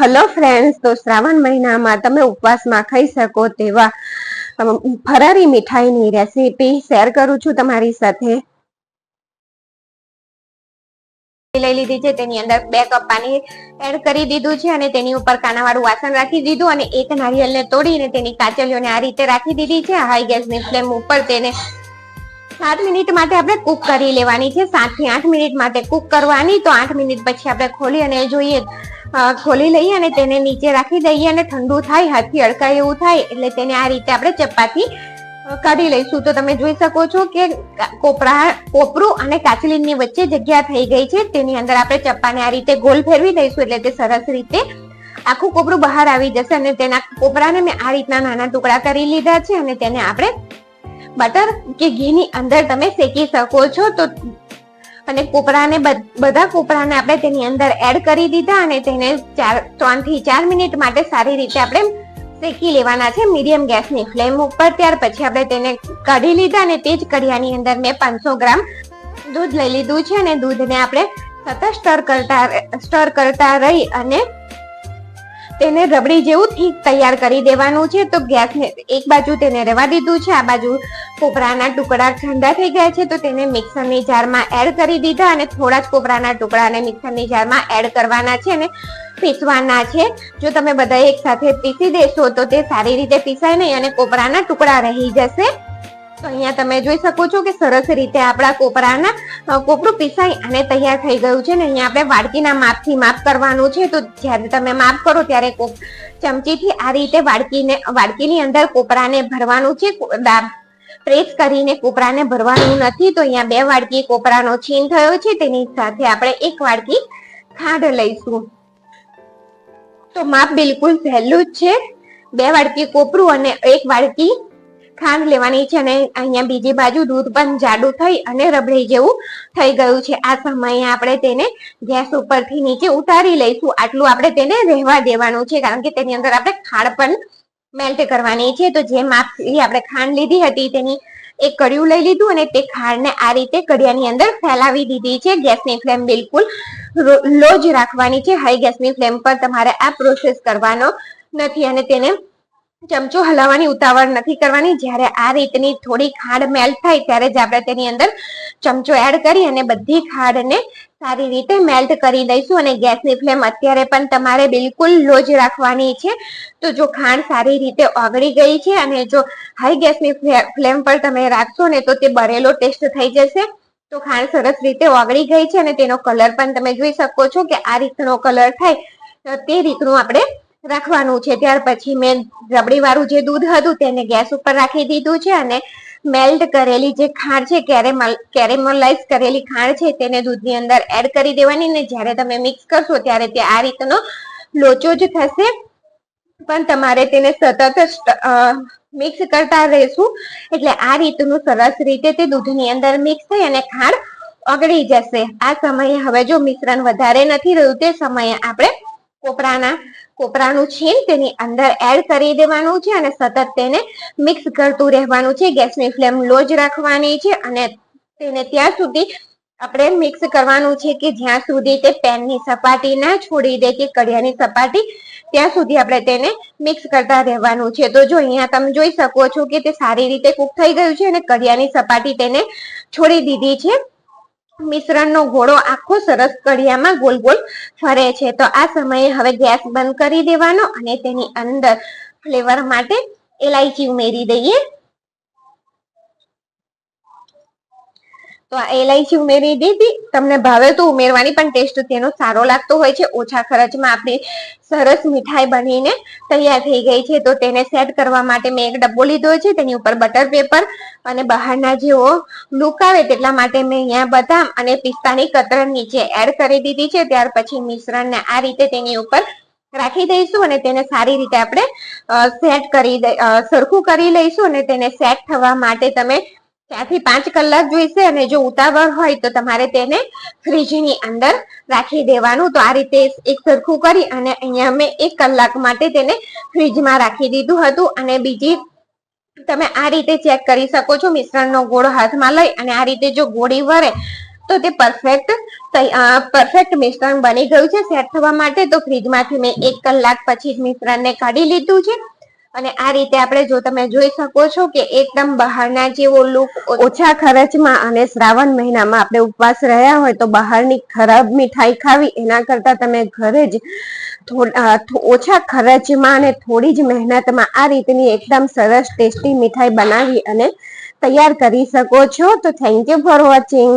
Hello friends, તો શ્રાવણ મહિનામાં તમે ઉપવાસમાં ખાઈ શકો તેવા ફરારી મીઠાઈની રેસીપી શેર કરું છું તમારી સાથે. લઈ લીધી છે, તેની અંદર 2 કપ પાણી એડ કરી દીધું છે અને તેની ઉપર કાણાવાળું વાસણ રાખી દીધું અને એક નારિયેળને તોડીને તેની કાચલીઓને આ રીતે રાખી દીધી છે. હાઈ ગેસની ફ્લેમ ઉપર તેને 7 મિનિટ માટે આપણે કુક કરી લેવાની છે. 7 થી 8 મિનિટ માટે કુક કરવાની. તો 8 મિનિટ પછી આપણે ખોલી અને જોઈએ, ખોલી લઈએ અને તેને નીચે રાખી દઈએ અને ઠંડુ થાય, હાથથી અડકાય એવું થાય એટલે તેને આ રીતે આપણે ચપાતી કાઢી લઈશું. તો તમે જોઈ શકો છો કે કોપરું અને કાચલીની વચ્ચે જગ્યા થઈ ગઈ છે. તેની અંદર આપણે ચપ્પાને આ રીતે ગોલ ફેરવી દઈશું એટલે તે સરસ રીતે આખું કોપરું બહાર આવી જશે. અને તેના કોપરાને મેં આ રીતના નાના ટુકડા કરી લીધા છે અને તેને આપણે બટર કે ઘીની અંદર તમે શેકી શકો છો. તો અને કોપરાને બધા કોપરાને આપણે તેની અંદર એડ કરી દીધા અને તેને 3 થી 4 મિનિટ માટે સારી રીતે આપણે શેકી લેવાના છે મીડિયમ ગેસની ફ્લેમ ઉપર. ત્યાર પછી આપણે તેને કાઢી લીધા અને તે જ કઢિયાની અંદર મેં 500 ગ્રામ દૂધ લઈ લીધું છે અને દૂધને આપણે સતત સ્ટર કરતા રહી અને તેને રબડી જેવું થીક તૈયાર કરી દેવાનું છે. તો ગેસને એક બાજુ તેને રહેવા દીધું છે, આ બાજુ કોપરાના ટુકડા ઠંડા થઈ ગયા છે તો તેને મિક્સરની જારમાં એડ કરી દીધા અને થોડા જ કોપરાના ટુકડાને મિક્સરની જારમાં એડ કરવાના છે અને પીસવાના છે. જો તમે બધા એક સાથે પીસી દેશો તો તે સારી રીતે પીસાય નહીં અને કોપરાના ટુકડા રહી જશે. તો અહીંયા તમે જોઈ શકો છો કે સરસ રીતે આપણા કોપરું પીસાઈ અને તૈયાર થઈ ગયું છે. ને અહીંયા આપણે વાડકીના માપથી માપ કરવાનું છે. તો જ્યારે તમે માપ કરો ત્યારે ચમચીથી આ રીતે વાડકીની અંદર કોપરાને ભરવાનું છે. પ્રેસ કરીને કોપરાને ભરવાનું નથી. તો અહીંયા 2 વાડકી કોપરાનો છીણ થયો છે, તેની સાથે આપણે 1 વાડકી ખાંડ લઈશું. તો માપ બિલકુલ સહેલું જ છે. 2 વાડકી કોપરું અને 1 વાડકી ખાંડ લેવાની છે. અને અહીંયા બીજી બાજુ દૂધ પણ જાડું થઈ અને રબડી જેવું થઈ ગયું છે. આ સમયે આપણે તેને ગેસ ઉપરથી નીચે ઉતારી લઈશું. આટલું આપણે તેને રહેવા દેવાનું છે કારણ કે તેની અંદર આપણે ખાંડ પણ મેલ્ટ કરવાની છે. તો જે માપથી આપણે ખાંડ લીધી હતી તેની એક કડિયું લઈ લીધું અને તે ખાંડને આ રીતે કડિયાની અંદર ફેલાવી દીધી છે. ગેસની ફ્લેમ બિલકુલ લો જ રાખવાની છે. હાઈ ગેસની ફ્લેમ પર તમારે આ પ્રોસેસ કરવાનો નથી અને તેને ચમચો હલાવવાની ઉતાવળ નથી કરવાની. જ્યારે આ રીતની થોડી ખાંડ મેલ્ટ થાય ત્યારે જ આપણે તેની અંદર ચમચો એડ કરી અને બધી ખાંડને સારી રીતે મેલ્ટ કરી દઈશું. અને ગેસની ફ્લેમ અત્યારે પણ તમારે બિલકુલ લો જ રાખવાની છે. તો જો ખાંડ સારી રીતે ઓગળી ગઈ છે અને જો હાઈ ગેસની ફ્લેમ પર તમે રાખશો ને તો તે બરેલો ટેસ્ટ થઈ જશે. તો ખાંડ સરસ રીતે ઓગળી ગઈ છે અને તેનો કલર પણ તમે જોઈ શકો છો કે આ રીતનો કલર થાય તે રીતનું આપણે રાખવાનું છે. ત્યાર પછી મેં રબડી વાળું જે દૂધ હતું તેને ગેસ ઉપર રાખી દીધું છે અને મેલ્ટ કરેલી જે ખાંડ છે, કેરેમલાઇઝ કરેલી ખાંડ છે તેને દૂધની અંદર એડ કરી દેવાની. ને જ્યારે તમે મિક્સ કરશો ત્યારે તે આ રીતનો લોચો જ થશે, પણ તમારે તેને સતત મિક્સ કરતા રહેશું એટલે આ રીતનું સરસ રીતે તે દૂધની અંદર મિક્સ થઈ અને ખાંડ ઓગળી જશે. આ સમયે હવે જો મિશ્રણ વધારે નથી રહ્યું તે સમયે આપણે કોપરાનું છીણ તેની અંદર એડ કરી દેવાનું છે અને સતત તેને મિક્સ કરતું રહેવાનું છે. ગેસની ફ્લેમ લો જ રાખવાની છે અને તેને ત્યાં સુધી આપણે મિક્સ કરવાનું છે કે જ્યાં સુધી તે પેનની સપાટી ના છોડી દે કે કડિયાની સપાટી, ત્યાં સુધી આપણે તેને મિક્સ કરતા રહેવાનું છે. તો જો અહીંયા તમે જોઈ શકો છો કે તે સારી રીતે કુક થઈ ગયું છે અને કડિયાની સપાટી તેને છોડી દીધી છે. મિશ્રણનો ગોળો આખો સરસ કડિયામાં ગોલ ગોલ ફરે છે. તો આ સમયે હવે ગેસ બંધ કરી દેવાનો અને તેની અંદર ફ્લેવર માટે એલાયચી ઉમેરી દઈએ. તો આ એલાયચી ઉમેરી દીધી. તમને ભાવે તો ઉમેરવાની, પણ ટેસ્ટ તેનો સારો લાગતો હોય છે. ઓછા ખર્ચમાં આપણી સરસ મીઠાઈ બનીને તૈયાર થઈ ગઈ છે. તો તેને સેટ કરવા માટે મેં એક ડબ્બો લીધો છે, તેની ઉપર બટર પેપર અને બહારના જેવો લુક આવે તેટલા માટે મેં અહીંયા બદામ અને પિસ્તાની કતરણ નીચે એડ કરી દીધી છે. ત્યાર પછી મિશ્રણને આ રીતે તેની ઉપર રાખી દઈશું અને તેને સારી રીતે આપણે સરખું કરી લઈશું. અને તેને સેટ થવા માટે તમે 4 થી 5 કલાક જોઈશે અને જો ઉતાવળ હોય તો તમારે તેને ફ્રીજની અંદર રાખી દેવાનું. તો આ રીતે એક સરખું કરી અને અહીંયા મેં 1 કલાક માટે તેને ફ્રીજમાં રાખી દીધું હતું. અને બીજી તમે આ રીતે ચેક કરી શકો છો, મિશ્રણનો ગોળો હાથમાં લઈ અને આ રીતે જો ગોળી વળે તો તે પરફેક્ટ મિશ્રણ બની ગયું છે સેટ થવા માટે. તો ફ્રીજમાંથી મેં 1 કલાક પછી જ મિશ્રણને કાઢી લીધું છે અને આ રીતે આપણે જો તમે જોઈ શકો છો કે એકદમ બહારના જેવો લુક, ઓછા ખર્ચમાં અને શ્રાવણ મહિનામાં આપણે ઉપવાસ રહ્યા હોય તો બહારની ખરાબ મીઠાઈ ખાવી એના કરતા તમે ઘરે જ ઓછા ખર્ચમાં અને થોડી જ મહેનતમાં આ રીતની એકદમ સરસ ટેસ્ટી મીઠાઈ બનાવી અને તૈયાર કરી શકો છો. તો થેન્ક યુ ફોર વોચિંગ.